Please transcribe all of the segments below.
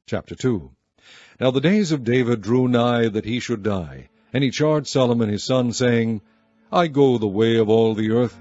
Chapter 2. Now the days of David drew nigh that he should die, and he charged Solomon his son, saying, I go the way of all the earth.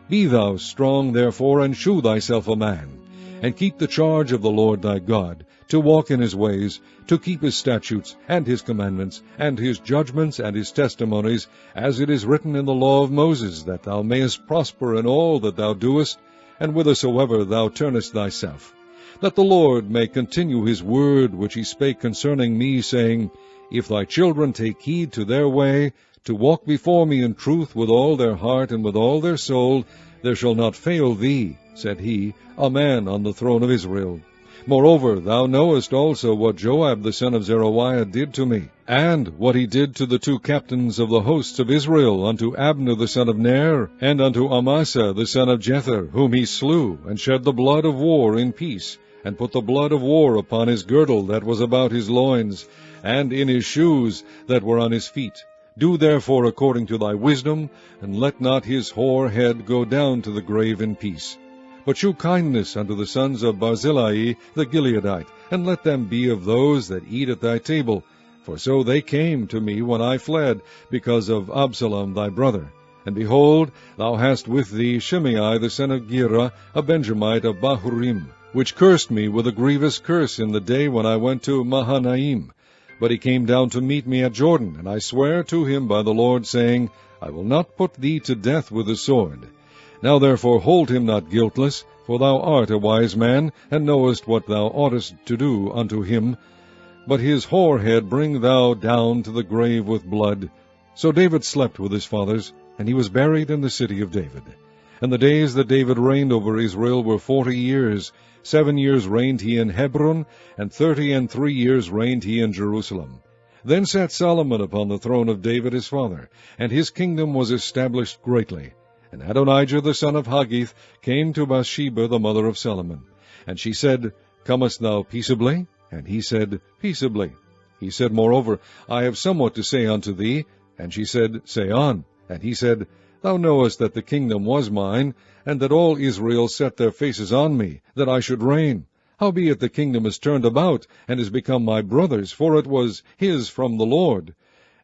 Be thou strong therefore, and shew thyself a man, and keep the charge of the Lord thy God, to walk in his ways, to keep his statutes, and his commandments, and his judgments, and his testimonies, as it is written in the law of Moses, that thou mayest prosper in all that thou doest, and whithersoever thou turnest thyself. That the Lord may continue his word which he spake concerning me, saying, If thy children take heed to their way, to walk before me in truth with all their heart and with all their soul, there shall not fail thee, said he, a man on the throne of Israel. Moreover, thou knowest also what Joab the son of Zeruiah did to me, and what he did to the two captains of the hosts of Israel, unto Abner the son of Ner, and unto Amasa the son of Jether, whom he slew, and shed the blood of war in peace, and put the blood of war upon his girdle that was about his loins, and in his shoes that were on his feet. Do therefore according to thy wisdom, and let not his hoar head go down to the grave in peace. But shew kindness unto the sons of Barzillai the Gileadite, and let them be of those that eat at thy table. For so they came to me when I fled, because of Absalom thy brother. And behold, thou hast with thee Shimei the son of Gera, a Benjamite of Bahurim, which cursed me with a grievous curse in the day when I went to Mahanaim. But he came down to meet me at Jordan, and I sware to him by the Lord, saying, I will not put thee to death with the sword. Now therefore hold him not guiltless, for thou art a wise man, and knowest what thou oughtest to do unto him. But his hoar head bring thou down to the grave with blood. So David slept with his fathers, and he was buried in the city of David. And the days that David reigned over Israel were 40 years. 7 years reigned he in Hebron, and 33 years reigned he in Jerusalem. Then sat Solomon upon the throne of David his father, and his kingdom was established greatly. And Adonijah the son of Haggith came to Bathsheba the mother of Solomon. And she said, Comest thou peaceably? And he said, Peaceably. He said moreover, I have somewhat to say unto thee. And she said, Say on. And he said, Thou knowest that the kingdom was mine, and that all Israel set their faces on me, that I should reign. Howbeit the kingdom is turned about, and is become my brother's, for it was his from the Lord.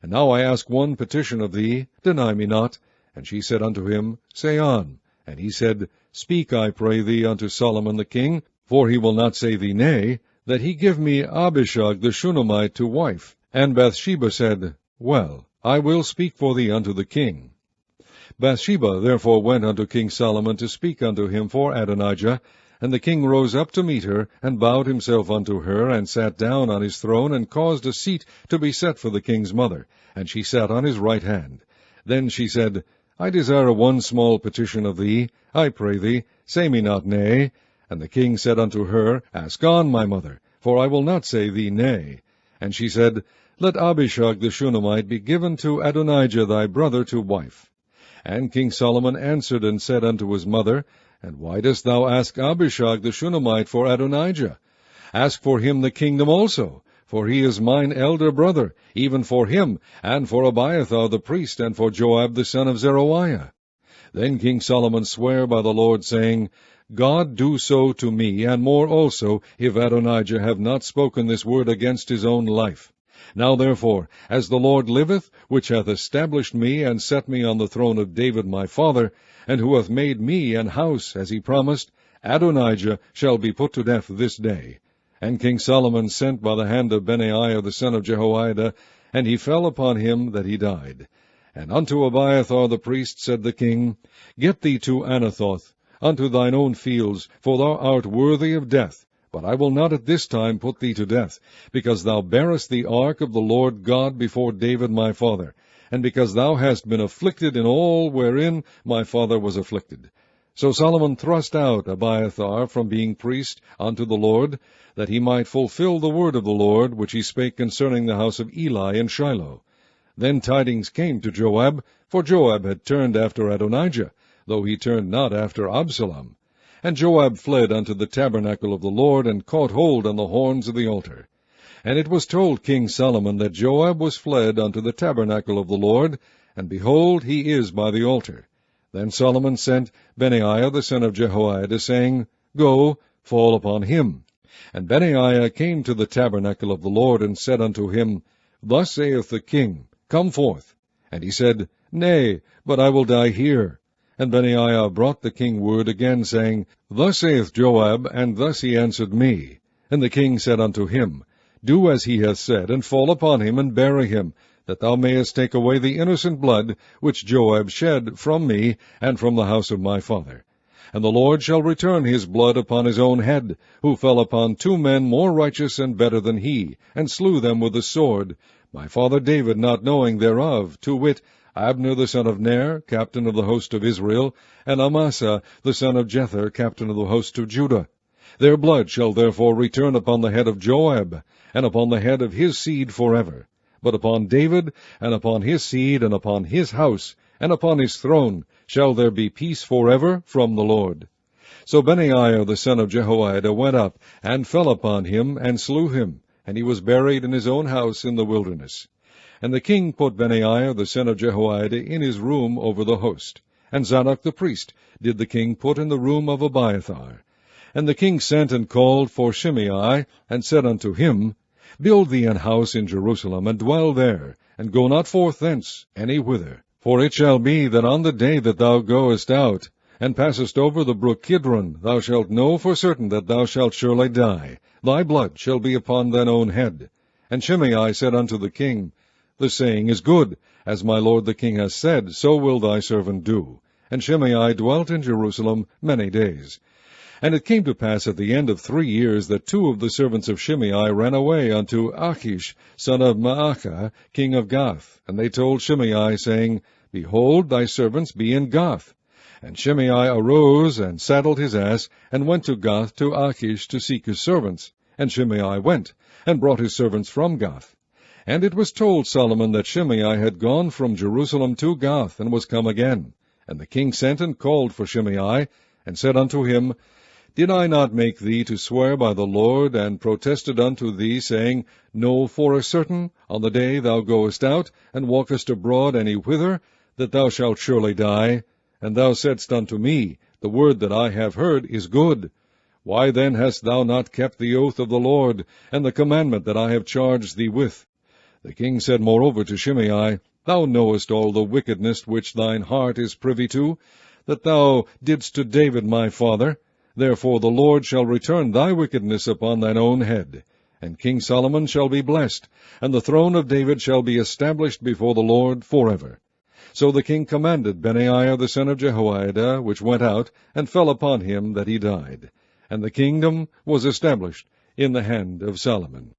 And now I ask one petition of thee, deny me not. And she said unto him, Say on. And he said, Speak, I pray thee, unto Solomon the king, for he will not say thee nay, that he give me Abishag the Shunammite to wife. And Bathsheba said, Well, I will speak for thee unto the king. Bathsheba therefore went unto King Solomon to speak unto him for Adonijah. And the king rose up to meet her, and bowed himself unto her, and sat down on his throne, and caused a seat to be set for the king's mother. And she sat on his right hand. Then she said, I desire one small petition of thee. I pray thee, say me not nay. And the king said unto her, Ask on, my mother, for I will not say thee nay. And she said, Let Abishag the Shunammite be given to Adonijah thy brother to wife. And King Solomon answered and said unto his mother, And why dost thou ask Abishag the Shunammite for Adonijah? Ask for him the kingdom also, for he is mine elder brother, even for him, and for Abiathar the priest, and for Joab the son of Zeruiah. Then King Solomon sware by the Lord, saying, God do so to me, and more also, if Adonijah have not spoken this word against his own life. Now therefore, as the Lord liveth, which hath established me, and set me on the throne of David my father, and who hath made me an house, as he promised, Adonijah shall be put to death this day. And King Solomon sent by the hand of Benaiah the son of Jehoiada, and he fell upon him that he died. And unto Abiathar the priest said the king, Get thee to Anathoth, unto thine own fields, for thou art worthy of death. But I will not at this time put thee to death, because thou bearest the ark of the Lord God before David my father, and because thou hast been afflicted in all wherein my father was afflicted. So Solomon thrust out Abiathar from being priest unto the Lord, that he might fulfill the word of the Lord, which he spake concerning the house of Eli in Shiloh. Then tidings came to Joab, for Joab had turned after Adonijah, though he turned not after Absalom. And Joab fled unto the tabernacle of the Lord, and caught hold on the horns of the altar. And it was told King Solomon that Joab was fled unto the tabernacle of the Lord, and behold, he is by the altar. Then Solomon sent Benaiah the son of Jehoiada, saying, Go, fall upon him. And Benaiah came to the tabernacle of the Lord, and said unto him, Thus saith the king, Come forth. And he said, Nay, but I will die here. And Benaiah brought the king word again, saying, Thus saith Joab, and thus he answered me. And the king said unto him, Do as he hath said, and fall upon him, and bury him, that thou mayest take away the innocent blood which Joab shed from me, and from the house of my father. And the Lord shall return his blood upon his own head, who fell upon 2 men more righteous and better than he, and slew them with the sword, my father David not knowing thereof, to wit, Abner the son of Ner, captain of the host of Israel, and Amasa the son of Jether, captain of the host of Judah. Their blood shall therefore return upon the head of Joab, and upon the head of his seed forever. But upon David, and upon his seed, and upon his house, and upon his throne, shall there be peace forever from the Lord. So Benaiah the son of Jehoiada went up, and fell upon him, and slew him, and he was buried in his own house in the wilderness. And the king put Benaiah the son of Jehoiada in his room over the host. And Zadok the priest did the king put in the room of Abiathar. And the king sent and called for Shimei, and said unto him, Build thee an house in Jerusalem, and dwell there, and go not forth thence any whither. For it shall be that on the day that thou goest out, and passest over the brook Kidron, thou shalt know for certain that thou shalt surely die. Thy blood shall be upon thine own head. And Shimei said unto the king, The saying is good. As my lord the king has said, so will thy servant do. And Shimei dwelt in Jerusalem many days. And it came to pass at the end of 3 years that 2 of the servants of Shimei ran away unto Achish, son of Maacah, king of Gath. And they told Shimei, saying, Behold, thy servants be in Gath. And Shimei arose, and saddled his ass, and went to Gath to Achish to seek his servants. And Shimei went, and brought his servants from Gath. And it was told Solomon that Shimei had gone from Jerusalem to Gath, and was come again. And the king sent and called for Shimei, and said unto him, Did I not make thee to swear by the Lord, and protested unto thee, saying, Know for a certain, on the day thou goest out, and walkest abroad any whither, that thou shalt surely die? And thou saidst unto me, The word that I have heard is good. Why then hast thou not kept the oath of the Lord, and the commandment that I have charged thee with? The king said moreover to Shimei, Thou knowest all the wickedness which thine heart is privy to, that thou didst to David my father. Therefore the Lord shall return thy wickedness upon thine own head. And King Solomon shall be blessed, and the throne of David shall be established before the Lord forever. So the king commanded Benaiah the son of Jehoiada, which went out, and fell upon him that he died. And the kingdom was established in the hand of Solomon.